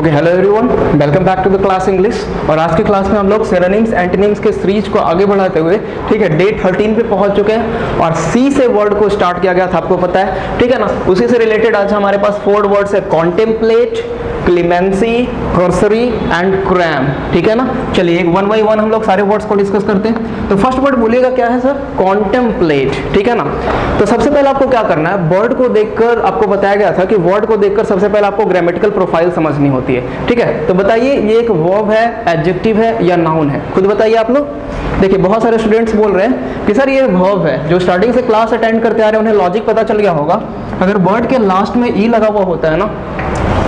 Okay, hello everyone, welcome back to the class English. और आज की क्लास में हम लोग सिनोनिम्स एंटोनिम्स के सीरीज को आगे बढ़ाते हुए, ठीक है, डे 13 पे पहुंच चुके हैं और सी से वर्ड को स्टार्ट किया गया था, आपको पता है, ठीक है ना। उसी से रिलेटेड आज हमारे पास 4 वर्ड्स है, contemplate, clemency, cursory and cram, ठीक है ना। चलिए एक वन बाई वन हम लोग सारे वर्ड्स को डिस्कस करते हैं। तो फर्स्ट वर्ड बोलिएगा क्या है सर? कॉन्टेम्पलेट, ठीक है ना। तो सबसे पहले आपको क्या करना है, वर्ड को देखकर आपको बताया गया था कि वर्ड को देखकर सबसे पहले आपको ग्रामेटिकल प्रोफाइल समझनी होती है, ठीक है। तो बताइए ये एक वर्ब है, एडजेक्टिव है या नाउन है? खुद बताइए आप लोग। देखिए बहुत सारे स्टूडेंट्स बोल रहे हैं कि सर ये वर्ब है, जो स्टार्टिंग से क्लास अटेंड करते आ रहे हैं उन्हें लॉजिक पता चल गया होगा। अगर वर्ड के लास्ट में ई लगा हुआ होता है ना,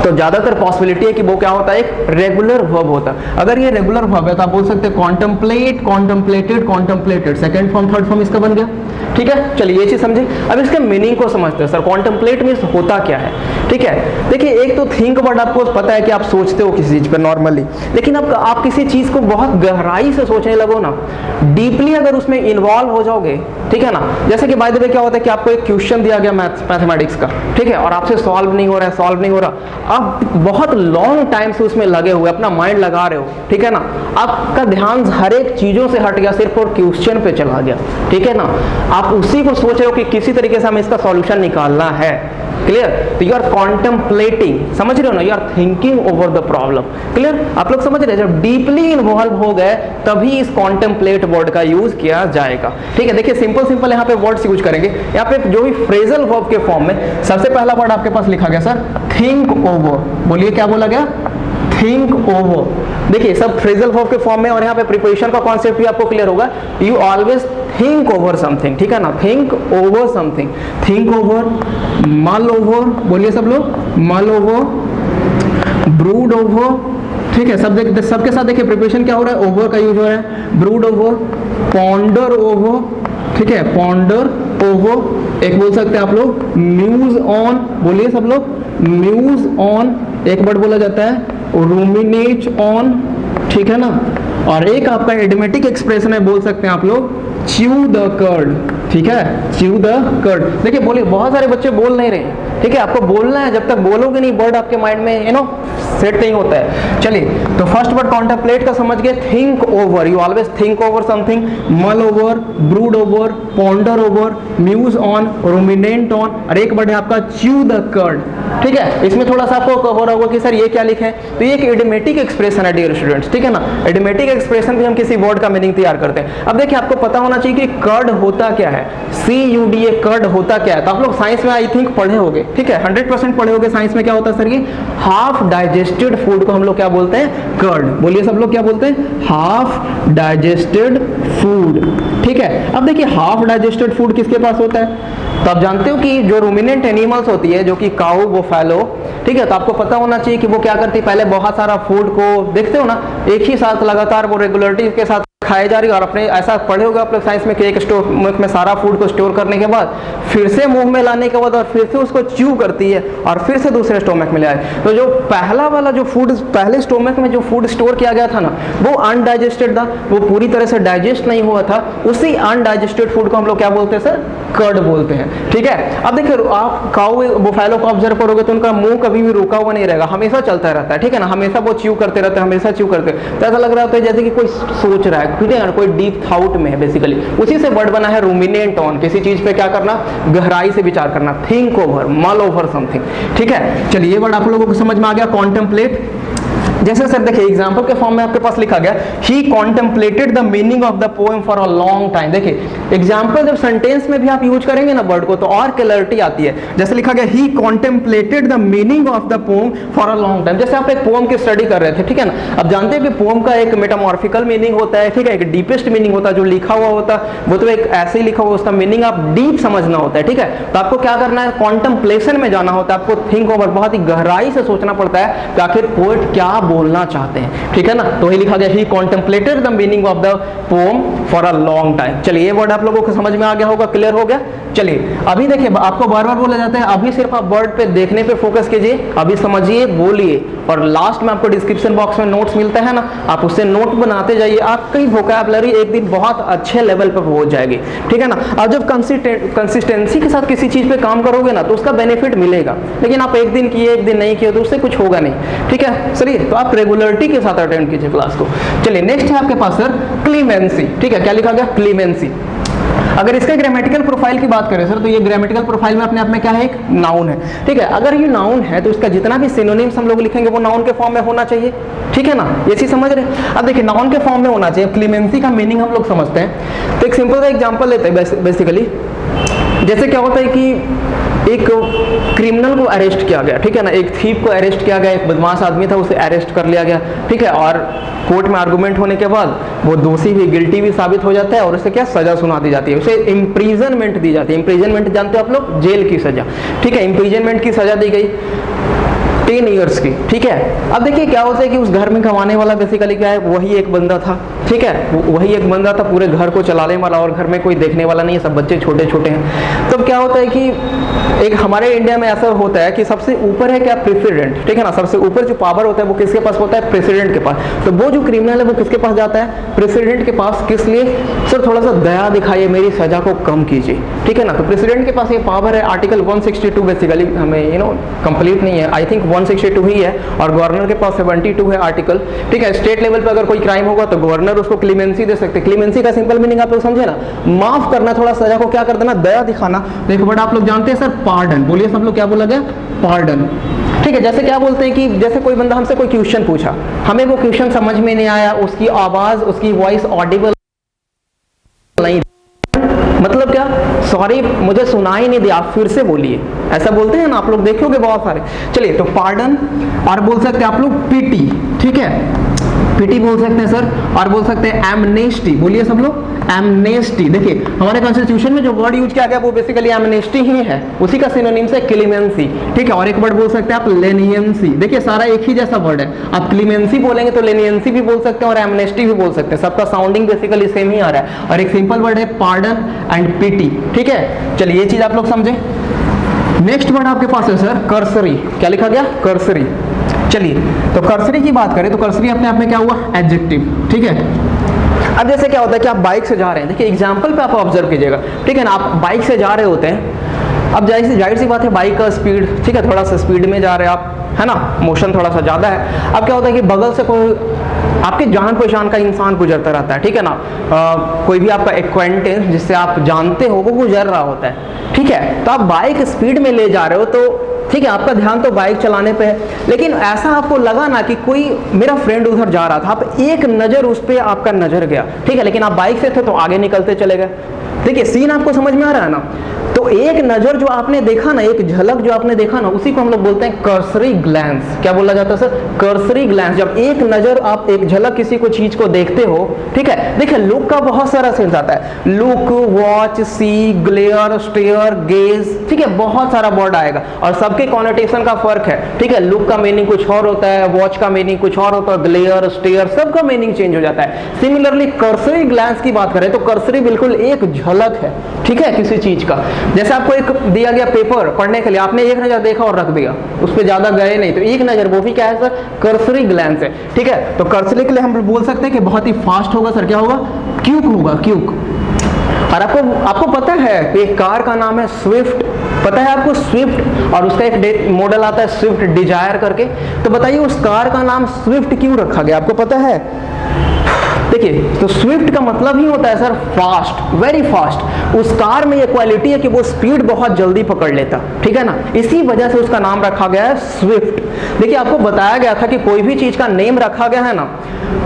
तो ज्यादातर पॉसिबिलिटी है कि वो क्या होता है, एक रेगुलर वर्ब होता है। अगर ये रेगुलर वर्ब है तो आप बोल सकते हैं contemplate, contemplated, contemplated, second form third form इसका बन गया, ठीक है। चलिए ये चीज समझे। अब इसके मीनिंग को समझते हैं। सर कॉन्टेम्पलेट मीन्स होता क्या है, ठीक है। देखिए एक तो थिंक वर्ड आपको पता है कि आप सोचते हो किसी चीज पर नॉर्मली, लेकिन अब आप किसी चीज को बहुत गहराई से सोचने लगो ना, डीपली अगर उसमें इन्वॉल्व हो जाओगे, ठीक है ना। जैसे कि बाय द वे क्या होता है कि आपको एक क्वेश्चन दिया गया मैथमेटिक्स का, ठीक है, और आपसे सॉल्व नहीं हो रहा, आप बहुत लॉन्ग टाइम से उसमें लगे हुए, अपना माइंड लगा रहे हो, ठीक है ना। आपका ध्यान हर एक चीजों से हट गया, सिर्फ और क्वेश्चन पे चला गया, ठीक है ना। आप उसी को सोच रहे हो कि किसी तरीके से हमें इसका सॉल्यूशन निकालना है, क्लियर। तो यू आर कॉन्टेम्पलेटिंग, समझ रहे हो ना, you are thinking over the problem, clear. आप लोग समझ रहे हैं, जब डीपली इन्वॉल्व हो गए तभी इस कॉन्टेम्पलेट वर्ड का यूज किया जाएगा, ठीक है। देखिए सिंपल यहाँ पे वर्ड्स यूज करेंगे। यहाँ पे जो भी फ्रेजल वर्ब के फॉर्म में सबसे पहला वर्ड आपके पास लिखा गया सर, थिंक ओवर। बोलिए क्या बोला गया? Think over. देखिए सब फ्रेजल वर्ब के फॉर्म में, और यहाँ पे प्रिपरेशन का कॉन्सेप्ट भी आपको क्लियर होगा। You always think over something, ठीक है ना, think over something, think over, mull over, बोलिए सब लोग, मल ओवर, ब्रूड ओवर, ठीक है। सबके साथ देखिए प्रिपरेशन क्या हो रहा है, ओवर का यूज हो रहा है, ब्रूड ओवर, पॉन्डर ओवर, ठीक है, पॉन्डर ओवर। एक बोल सकते हैं आप लोग म्यूज ऑन, बोलिए सब लोग, म्यूज ऑन एक वर्ड बोला जाता है, रूमिनेट ऑन, ठीक है ना। और एक आपका एडिमेटिक एक्सप्रेशन है, बोल सकते हैं आप लोग च्यू द कर्ड, ठीक है, च्यू द कर्ड। देखिए बोलिए, बहुत सारे बच्चे बोल नहीं रहे, ठीक है। आपको बोलना है, जब तक बोलोगे नहीं वर्ड आपके माइंड में सेट नहीं होता है। चलिए तो फर्स्ट वर्ड कॉन्टेम्पलेट का समझ गए, think over, you always think over something, mull over, brood over, ponder over, muse on, ruminate on, और एक वर्ड है आपका च्यू द कर्ड, ठीक है। इसमें थोड़ा सा आपको कवर होगा कि सर ये क्या लिखे हैं, तो ये एक एडिमेटिक एक्सप्रेशन है डियर स्टूडेंट्स, ठीक है ना। एडिमेटिक एक्सप्रेशन भी हम किसी वर्ड का मीनिंग तैयार करते हैं। अब देखिए आपको पता होना चाहिए कि कर्ड होता क्या है, CUDA, कर्ड होता क्या है। तो आप लोग साइंस में आई थिंक पढ़े होंगे, ठीक है, 100% पढ़े होंगे साइंस में। क्या होता है सर? ये हाफ डाइजेस्टेड फूड को हम लोग क्या बोलते हैं? कर्ड। बोलिए सब लोग क्या बोलते हैं? हाफ डाइजेस्टेड फूड, ठीक है। अब देखिए हाफ डाइजेस्टेड फूड किसके पास होता है? तो आप जानते हो कि जो रूमिनेंट एनिमल्स होती है, जो कि काऊ, बुफैलो, ठीक है, तो आपको पता होना चाहिए कि वो क्या करती है, पहले बहुत सारा फूड को देखते हो ना, एक ही साथ लगातार वो रेगुलरिटी के साथ खाए जा रही है। और अपने ऐसा पढ़े होगा आप लोग साइंस में कि एक स्टोमक में सारा फूड को स्टोर करने के बाद फिर से मुंह में लाने के बाद और फिर से उसको च्यू करती है और फिर से दूसरे स्टोमक में ले आए। तो जो पहला वाला जो फूड पहले स्टोमक में जो फूड स्टोर किया गया था ना, वो अनडाइजेस्टेड था, वो पूरी तरह से डाइजेस्ट नहीं हुआ था। उसी अनडाइजेस्टेड फूड को हम लोग क्या बोलते हैं सर? कर्ड बोलते हैं, ठीक है। अब देखिए आप काऊ बुफैलो को ऑब्जर्व करोगे तो उनका मुंह कभी भी रुका हुआ नहीं रहेगा, हमेशा चलता रहता है, ठीक है ना। हमेशा वो च्यू करते रहते हैं, हमेशा च्यू करते हैं। तो ऐसा लग रहा होता है जैसे कि कोई सोच रहा है, ठीक है ना, कोई डीप थॉट में है बेसिकली। उसी से वर्ड बना है रूमिनेट ऑन, किसी चीज पे क्या करना, गहराई से विचार करना, think over, mull over something, ठीक है। चलिए ये वर्ड आप लोगों को समझ में आ गया, कॉन्टेम्पलेट। जैसे सर देखिए एग्जांपल के फॉर्म में आपके पास लिखा गया, he contemplated the meaning of the poem for a long time. देखिए एग्जांपल जब सेंटेंस में भी आप यूज करेंगे ना वर्ड को, तो और क्लैरिटी आती है। जैसे लिखा गया, he contemplated the meaning of the poem for a long time. जैसे आप एक पोएम की स्टडी कर रहे थे, ठीक है ना। अब जानते हैं कि पोएम का एक मेटामॉर्फिकल मीनिंग होता है, ठीक है, एक डीपेस्ट मीनिंग होता है। जो लिखा हुआ होता है वो तो एक ऐसे ही लिखा हुआ, उसका मीनिंग आप डीप समझना होता है, ठीक है। तो आपको क्या करना है, कॉन्टेम्पलेशन में जाना होता है, आपको थिंक ओवर, बहुत ही गहराई से सोचना पड़ता है कि आखिर पोएट क्या बोलना चाहते हैं, ठीक है ना। तो वही लिखा गया, he contemplated the meaning of the poem for a long time. चलिए ये वर्ड आप लोगों को समझ में आ गया होगा, क्लियर हो गया। चलिए अभी देखिए, आपको बार बार बोला जाता है अभी सिर्फ आप वर्ड पे देखने पे फोकस कीजिए, अभी समझिए, बोलिए, और लास्ट में आपको डिस्क्रिप्शन बॉक्स में नोट्स मिलता है ना, आप उससे नोट बनाते जाइए, आपकी वोकैबुलरी एक दिन बहुत अच्छे लेवल पर पहुंच जाएगी, ठीक है ना। और जब कंसिस्टेंसी के साथ किसी चीज पे काम करोगे ना तो उसका बेनिफिट मिलेगा, लेकिन आप एक दिन किए एक दिन नहीं किए तो उससे कुछ होगा नहीं, ठीक है। चलिए तो आप रेगुलरिटी के साथ अटेंड कीजिए क्लास को। चलिए नेक्स्ट है आपके पास सर क्लीमेंसी, ठीक है। क्या लिखा गया? क्लीमेंसी। अगर इसके ग्रामेटिकल प्रोफाइल की बात करें सर, तो ये ग्रामेटिकल प्रोफाइल में अपने आप में क्या है? एक नाउन है, ठीक है। अगर ये नाउन है तो इसका जितना भी सिनोनिम्स हम लोग लिखेंगे वो नाउन के फॉर्म में होना चाहिए, ठीक है ना। ये चीज समझ रहे हैं? अब देखिए नाउन के फॉर्म में होना चाहिए। क्लीमेंसी का मीनिंग हम लोग समझते हैं, तो एक सिंपल सा एग्जांपल लेते हैं। बेसिकली जैसे क्या होता है कि एक क्रिमिनल को अरेस्ट किया गया, ठीक है ना, एक थीफ को अरेस्ट किया गया, एक बदमाश आदमी था उसे अरेस्ट कर लिया गया, ठीक है, और कोर्ट में आर्गुमेंट होने के बाद वो दोषी भी, गिल्टी भी साबित हो जाता है और उसे क्या सजा सुना दी जाती है, उसे इम्प्रीजनमेंट दी जाती है। इम्प्रीजनमेंट जानते हो आप लोग? जेल की सजा, ठीक है। इम्प्रीजनमेंट की सजा दी गई 10 ईयर्स की, ठीक है। अब देखिए क्या होता है कि उस घर में कमाने वाला बेसिकली क्या है? वही एक बंदा था, ठीक है, वही एक बंदा था पूरे घर को चलाने वाला, और घर में कोई देखने वाला नहीं है, सब बच्चे छोटे छोटे हैं। तब क्या होता है कि एक हमारे इंडिया में ऐसा होता है कि सबसे ऊपर है क्या? प्रेसिडेंट, ठीक है ना। सबसे ऊपर जो पावर होता है वो किसके पास होता है? प्रेसिडेंट के पास। तो वो जो क्रिमिनल है वो किसके पास जाता है? प्रेसिडेंट के पास। किस लिए? सर थोड़ा सा दया दिखाइए, मेरी सजा को कम कीजिए, ठीक है ना। तो प्रेसिडेंट के पास ये पावर है। आर्टिकल 162 बेसिकली हमें कंप्लीट नहीं है, आई थिंक 162 ही है, और गवर्नर के पास 72 है आर्टिकल, ठीक है। स्टेट लेवल पे अगर कोई क्राइम होगा तो गवर्नर उसको क्लीमेंसी दे सकते हैं। क्लीमेंसी का सिंपल मीनिंग आप लोग समझे ना, माफ करना, थोड़ा सजा को क्या कर देना? दया दिखाना। देखो बट आप लोग जानते हैं सर पार्डन, बोलिए सब लोग, क्या बोला गया? पार्डन, ठीक है। जैसे क्या बोलते हैं कि जैसे कोई बंदा हमसे कोई क्वेश्चन पूछा, हमें वो क्वेश्चन समझ में नहीं आया, उसकी आवाज, उसकी वॉइस ऑडिबल नहीं, मतलब क्या? सॉरी मुझे सुनाई नहीं दिया, आप फिर से बोलिए, ऐसा बोलते हैं ना आप लोग, देखोगे बहुत सारे। चलिए तो पार्डन, और बोल सकते हैं आप लोग पीटी, ठीक है, पीटी बोल सकते हैं सर, और बोल सकते हैं एमनेस्टी, बोलिए सब लोग, एमनेस्टी। देखिए हमारे कॉन्स्टिट्यूशन में जो वर्ड यूज किया गया वो बेसिकली एमनेस्टी ही है, उसी का सिनोनिम्स है क्लीमेंसी, ठीक है। और एक वर्ड बोल सकते हैं आप लेनियंसी, देखिए सारा एक ही जैसा वर्ड है, आप क्लीमेंसी बोलेंगे तो लेनियंसी भी बोल सकते हैं और एमनेस्टी भी बोल सकते हैं, सबका साउंडिंग बेसिकली सेम ही आ रहा है। और एक सिंपल वर्ड है पार्डन एंड पीटी, ठीक है। चलिए ये चीज आप लोग समझे। नेक्स्ट वर्ड आपके पास है सर कर्सरी। क्या लिखा गया? कर्सरी। चलिए तो कर्सरी की बात करें तो कर्सरी अपने आप में क्या हुआ? एडजेक्टिव, ठीक है। अब जैसे क्या होता है कि आप बाइक से जा रहे हैं, देखिए एग्जाम्पल पे आप ऑब्जर्व कीजिएगा, ठीक है ना। आप बाइक से जा रहे होते हैं, अब जाहिर सी बात है बाइक का स्पीड, ठीक है, थोड़ा सा स्पीड में जा रहे हैं आप, है ना, मोशन थोड़ा सा ज़्यादा है। अब क्या होता है कि बगल से कोई आपके जान पहचान का इंसान गुजरता रहता है, ठीक है ना, कोई भी आपका एक्वेंटेंस जिससे आप जानते हो वो गुजर रहा होता है, ठीक है। तो आप बाइक स्पीड में ले जा रहे हो तो ठीक है, आपका ध्यान तो बाइक चलाने पे है, लेकिन ऐसा आपको लगा ना कि कोई मेरा फ्रेंड उधर जा रहा था, आप एक नज़र उस पर आपका नजर गया, ठीक है, लेकिन आप बाइक से थे तो आगे निकलते चले गए। देखिए सीन आपको समझ में आ रहा है ना। तो एक नजर जो आपने देखा ना, एक झलक जो आपने देखा ना, उसी को हम लोग बोलते हैं कर्सरी ग्लैंस। क्या बोला जाता है सर? Cursory glans. जब एक नजर, आप एक झलक किसी को चीज को देखते हो, ठीक है। देखिए लुक का बहुत सारा सेंस आता है, लुक, वॉच, सी, ग्लेयर, स्टेयर, गेज, ठीक है, बहुत सारा वर्ड आएगा और सबके कॉनोटेशन का फर्क है, ठीक है। लुक का मीनिंग कुछ और होता है, वॉच का मीनिंग कुछ और होता है, ग्लेयर, स्टेयर, सबका मीनिंग चेंज हो जाता है। सिमिलरली कर्सरी ग्लैंस की बात करें तो कर्सरी बिल्कुल एक झलक है, ठीक है, किसी चीज का। जैसे आपको एक दिया गया पेपर पढ़ने के लिए, आपने एक नजर देखा और रख दिया, उस पर ज्यादा गए नहीं, तो एक नजर, वो भी क्या है सर? कर्सरी ग्लैंस है, ठीक है। तो कर्सरी के लिए हम बोल सकते हैं कि बहुत ही फास्ट होगा सर, क्या होगा? क्यूक होगा, क्यूक। और आपको पता है एक कार का नाम है स्विफ्ट, पता है आपको? स्विफ्ट, और उसका एक मॉडल आता है स्विफ्ट डिजायर करके। तो बताइए उस कार का नाम स्विफ्ट क्यों रखा गया, आपको पता है? देखिए तो स्विफ्ट का मतलब ही होता है सर फास्ट, वेरी फास्ट। उस कार में ये क्वालिटी है कि वो स्पीड बहुत जल्दी पकड़ लेता, ठीक है ना, इसी वजह से उसका नाम रखा गया है स्विफ्ट। देखिए आपको बताया गया था कि कोई भी चीज का नेम रखा गया है ना,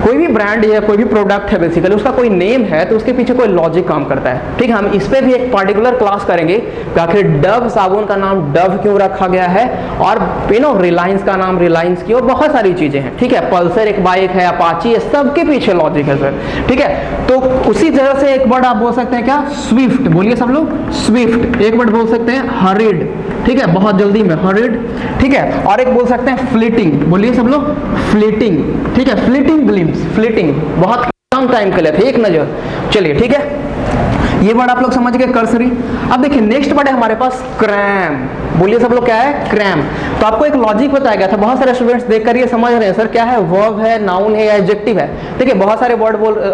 कोई भी ब्रांड है, कोई भी प्रोडक्ट है, बेसिकली उसका कोई नेम है तो उसके पीछे कोई लॉजिक काम करता है, ठीक है। हम इस पे भी एक पार्टिकुलर क्लास करेंगे कि आखिर डव साबुन का नाम डव क्यों रखा गया है, और रिलायंस का नाम रिलायंस की, और बहुत सारी चीजें हैं, ठीक है। पल्सर एक बाइक है, अपाची है, सबके पीछे लॉजिक है सर, ठीक है। तो उसी तरह से एक वर्ड आप बोल सकते हैं क्या, स्विफ्ट, बोलिए सब लोग, स्विफ्ट। एक वर्ड बोल सकते हैं हरिड, ठीक है, बहुत जल्दी में, हरिड, ठीक है। और एक बोल सकते हैं फ्लीटिंग, बोलिए सब लोग, फ्लीटिंग, ठीक है, फ्लीटिंग ग्लिम्स, फ्लीटिंग, बहुत कम टाइम के लिए थे, एक नजर। चलिए ठीक है, ये वर्ड आप लोग समझ गए, कर्सरी। अब देखिए नेक्स्ट वर्ड है हमारे पास क्रैम, बोलिए सब लोग क्या है, क्रैम। तो आपको एक लॉजिक बताया गया था, बहुत सारे स्टूडेंट्स देखकर ये समझ रहे हैं सर क्या है, वर्ब है, नाउन है या एडजेक्टिव है। देखिए बहुत सारे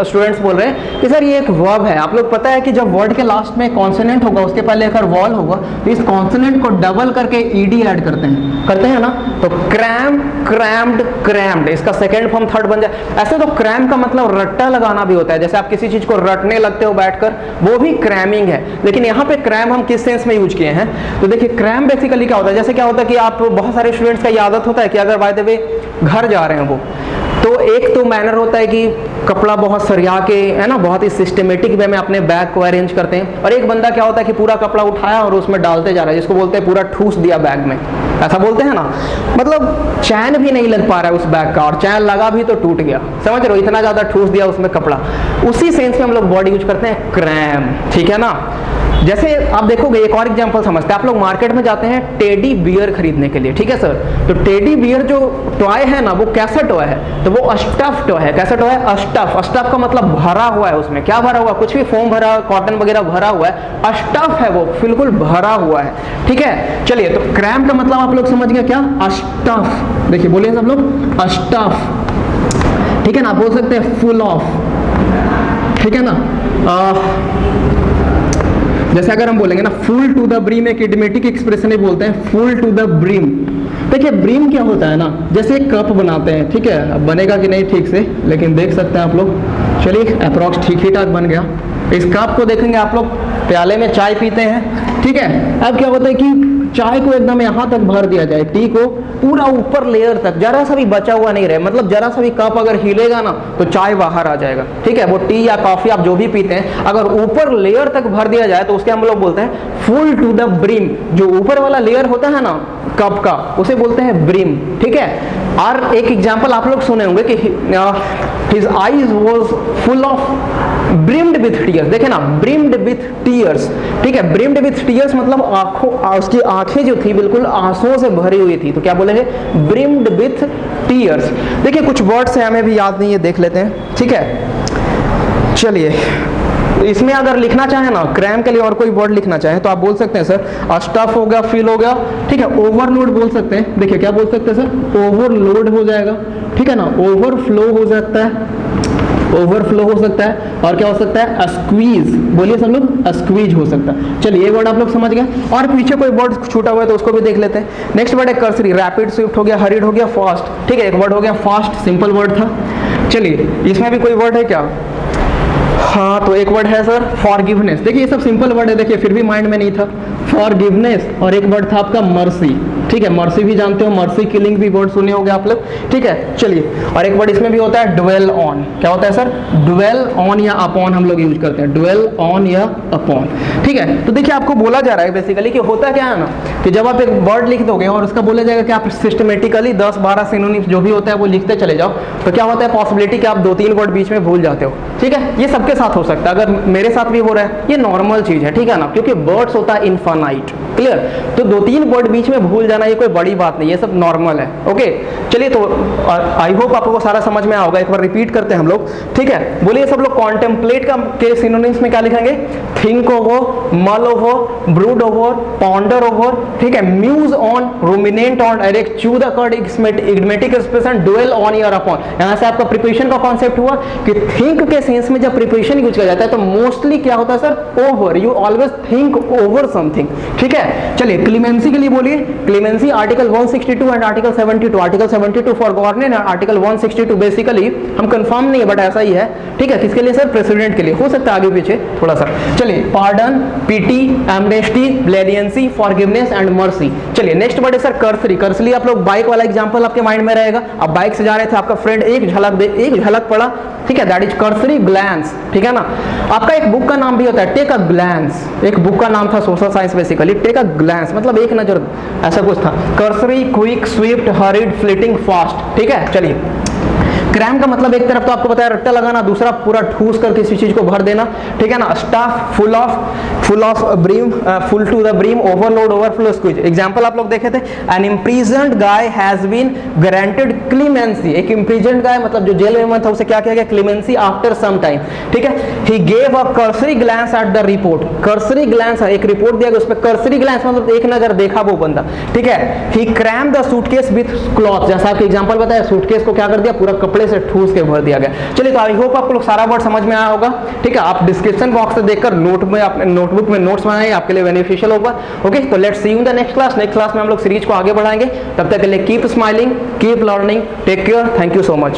स्टूडेंट्स बोल रहे हैं कि सर ये एक वर्ब है। आप लोग पता है कि जब वर्ड के लास्ट में कॉन्सोनेंट होगा उसके पहले अगर वॉल होगा तो इस कॉन्सोनेंट को डबल करके ईडी ऐड करते हैं ना। तो क्रैम, क्रैम्ड, क्रैम्ड, इसका सेकेंड फॉर्म थर्ड बन जाए। ऐसे तो क्रैम का मतलब रट्टा लगाना भी होता है, जैसे आप किसी चीज को रटने लगते हो बैठकर, वो भी क्रैमिंग है। लेकिन यहाँ पे क्रैम हम किस सेंस में यूज किए हैं, तो देखिए क्रैम बेसिकली क्या होता है, जैसे क्या होता है कि आप, बहुत सारे स्टूडेंट्स का ये आदत होता है कि अगर बाय द वे घर जा रहे हैं वो, तो एक तो मैनर होता है कि कपड़ा बहुत सरिया के, है ना, बहुत ही सिस्टमेटिक वे में अपने बैग को अरेंज करते हैं। और एक बंदा क्या होता है कि पूरा कपड़ा उठाया और उसमें डालते जा रहा है, जिसको बोलते हैं पूरा ठूस दिया बैग में, ऐसा बोलते हैं ना। मतलब चैन भी नहीं लग पा रहा है उस बैग का, और चैन लगा भी तो टूट गया, समझ रहे हो, इतना ज्यादा ठूस दिया उसमें कपड़ा। उसी सेंस में हम लोग वर्ड यूज करते हैं क्रैम, ठीक है ना। जैसे आप देखोगे, एक और एग्जांपल समझते हैं, आप लोग मार्केट में जाते हैं टेडी बियर खरीदने के लिए, ठीक है सर। तो टेडी बियर जो टॉय है ना, वो कैसा टॉय है, तो वो अस्टफ टॉय है। कैसा टॉय है, अस्टफ। अस्टफ का मतलब भरा हुआ है, उसमें क्या भरा हुआ, कुछ भी फोम भरा, कॉटन वगैरह भरा हुआ है, अस्टफ है, वो बिल्कुल भरा हुआ है, ठीक है। चलिए, तो क्रैम का मतलब आप लोग समझ गए क्या, अस्टफ। देखिए बोलिए सब लोग, अस्टफ, ठीक है ना। आप बोल सकते हैं फुल ऑफ, ठीक है ना। जैसे अगर हम बोलेंगे ना फुल टू द ब्रीम, एक इडियोमेटिक एक्सप्रेशन ही बोलते हैं, फुल टू द ब्रीम। देखिए ब्रीम क्या होता है ना, जैसे एक कप बनाते हैं, ठीक है, अब बनेगा कि नहीं ठीक से, लेकिन देख सकते हैं आप लोग। चलिए अप्रॉक्स ठीक ही ठाक बन गया। इस कप को देखेंगे आप लोग, प्याले में चाय पीते हैं, ठीक है। अब क्या होता है कि चाय को एकदम यहाँ तक भर दिया जाए, टी को पूरा ऊपर लेयर तक, जरा सा भी बचा हुआ नहीं रहे, मतलब जरा सा भी कप अगर हिलेगा ना तो चाय बाहर आ जाएगा, ठीक है। वो टी या कॉफी आप जो भी पीते हैं, अगर ऊपर लेयर तक भर दिया जाए तो उसके हम लोग बोलते हैं फुल टू द ब्रिम। जो ऊपर वाला लेयर होता है ना कप का, उसे बोलते हैं ब्रिम, ठीक है। और एक एग्जाम्पल आप लोग सुने होंगे कि his eyes was full of brimmed with tears. देखे ना, ब्रिम्ड विथ टीयर्स, ठीक है। ब्रिम्ड विथ टीयर्स मतलब आंखों, उसकी आंखें जो थी बिल्कुल आंसुओं से भरी हुई थी, तो क्या बोलेंगे, ब्रिम्ड विथ टीयर्स। देखिए कुछ वर्ड्स हैं हमें भी याद नहीं है, देख लेते हैं, ठीक है। चलिए, इसमें अगर लिखना चाहे ना क्रैम के लिए और कोई वर्ड लिखना चाहे तो आप बोल सकते हैं सर अस्टफ हो गया, फिल हो गया, ठीक है। ओवरलोड बोल सकते हैं, देखिए क्या बोल सकते हैं सर, ओवरलोड हो जाएगा, ठीक है ना। ओवरफ्लो हो सकता है, ओवरफ्लो हो सकता है, और क्या हो सकता है, स्क्वीज, बोलिए सब लोग, स्क्वीज हो सकता है। चलिए ये वर्ड आप लोग समझ गए, और पीछे कोई वर्ड छूटा हुआ है तो उसको भी देख लेते हैं। नेक्स्ट वर्ड है कर्सरी, रैपिड, स्विफ्ट हो गया, हरीड हो गया, फास्ट, ठीक है। एक वर्ड हो गया फास्ट, सिंपल वर्ड था। चलिए इसमें भी कोई वर्ड है क्या, हाँ, तो एक वर्ड है सर फॉरगिवनेस। देखिए ये सब सिंपल वर्ड है, देखिए फिर भी माइंड में नहीं था, फॉरगिवनेस। और एक वर्ड था आपका मर्सी, ठीक है, मर्सी भी जानते हो, मर्सी किलिंग भी वर्ड सुने होंगे आप लोग, ठीक है। चलिए, और एक वर्ड इसमें भी होता है ड्वेल ऑन। क्या होता है सर, ड्वेल ऑन या अपॉन हम लोग यूज करते हैं, ड्वेल ऑन या अपॉन, ठीक है। तो देखिए आपको बोला जा रहा है बेसिकली कि होता क्या है ना, कि जब आप एक वर्ड लिख दोगे और उसका बोला जाएगा कि आप सिस्टमेटिकली 10-12 सिनोनिम्स जो भी होता है वो लिखते चले जाओ, तो क्या होता है, पॉसिबिलिटी कि आप 2-3 वर्ड बीच में भूल जाते हो, ठीक है। ये सबके साथ हो सकता है, अगर मेरे साथ भी हो रहा है, ये नॉर्मल चीज है, ठीक है ना, क्योंकि वर्ड्स होता है इनफाइनाइट, क्लियर। तो 2-3 वर्ड बीच में भूल जाना ये कोई बड़ी बात नहीं, ये सब नॉर्मल है, ओके। चलिए, तो आई होप आपको सारा समझ में आओगा, एक बार रिपीट करते हैं हम लोग, ठीक है। बोलिए सब लोग, कॉन्टेम्पलेट का के सिनोनिम्स में क्या लिखेंगे, think over, mull over, brood over, ponder over, ठीक है, muse on, ruminate on, direct chew the cud, idiomatic expression, dwell on या अपॉन। यहां से आपका प्रिपरेशन का कॉन्सेप्ट हुआ कि थिंक के सेंस में जब प्रिपरेशन यूज किया जाता है तो मोस्टली क्या होता है sir, over, you always think over something, ठीक है। चलिए क्लीमेंसी के लिए बोलिए, clemency article 162 and article 72, article 72 for governance, article 162 basically हम कंफर्म नहीं है बट ऐसा ही है, ठीक है। किसके लिए सर, प्रेसिडेंट के लिए, हो सकता है आगे पीछे थोड़ा सा। चलिए, pardon, pity, amnesty, leniency, forgiveness and mercy. चलिए नेक्स्ट वर्ड है सर कर्सरी। कर्सरी आप लोग बाइक वाला एग्जांपल आपके माइंड में रहेगा, आप बाइक से जा रहे थे, आपका फ्रेंड एक झलक पड़ा, ठीक है, दैट इज कर्सरी ग्लैंस, ठीक है ना। आपका एक बुक का नाम भी होता है टेक अ ग्लैंस, एक बुक का नाम था social science basically, take a glance मतलब एक नजर, ऐसा कुछ था। Cursory, quick, swift, hurried, fleeting, fast, ठीक है। चलिए क्रैम का मतलब एक तरफ तो आपको पता है रट्टा लगाना, दूसरा पूरा ठूस कर किसी चीज को भर देना, ठीक है ना। Stuff full of brim, full to the brim, overload, overflow, squeeze. Example आप लोग देखे थे, an imprisoned guy has been granted clemency. एक इम्प्रिजन्ड गाय मतलब जो जेल में था उसे क्या किया गया, क्लीमेंसी आफ्टर सम टाइम, ठीक है। He gave a cursory glance at the report. Cursory glance, एक रिपोर्ट दिया गया, उस पर कर्सरी ग्लैंस मतलब एक नजर देखा वो बंदा, ठीक है। He cram the suitcase with cloth, जैसा आपके एग्जांपल बताया, सूटकेस को क्या कर दिया, पूरा कपड़े से ठूस के भर दिया गया। चलिए, तो आई होप आपको लोग सारा वर्ड समझ में आया होगा, ठीक है। आप डिस्क्रिप्शन बॉक्स से देखकर नोटबुक में नोट्स बनाइए, आपके लिए बेनिफिशियल होगा। ओके, तो let's see you in the next class. Next class में हम लोग सीरीज को आगे बढ़ाएंगे। तब तक के लिए keep smiling, keep learning, take care, thank you so much.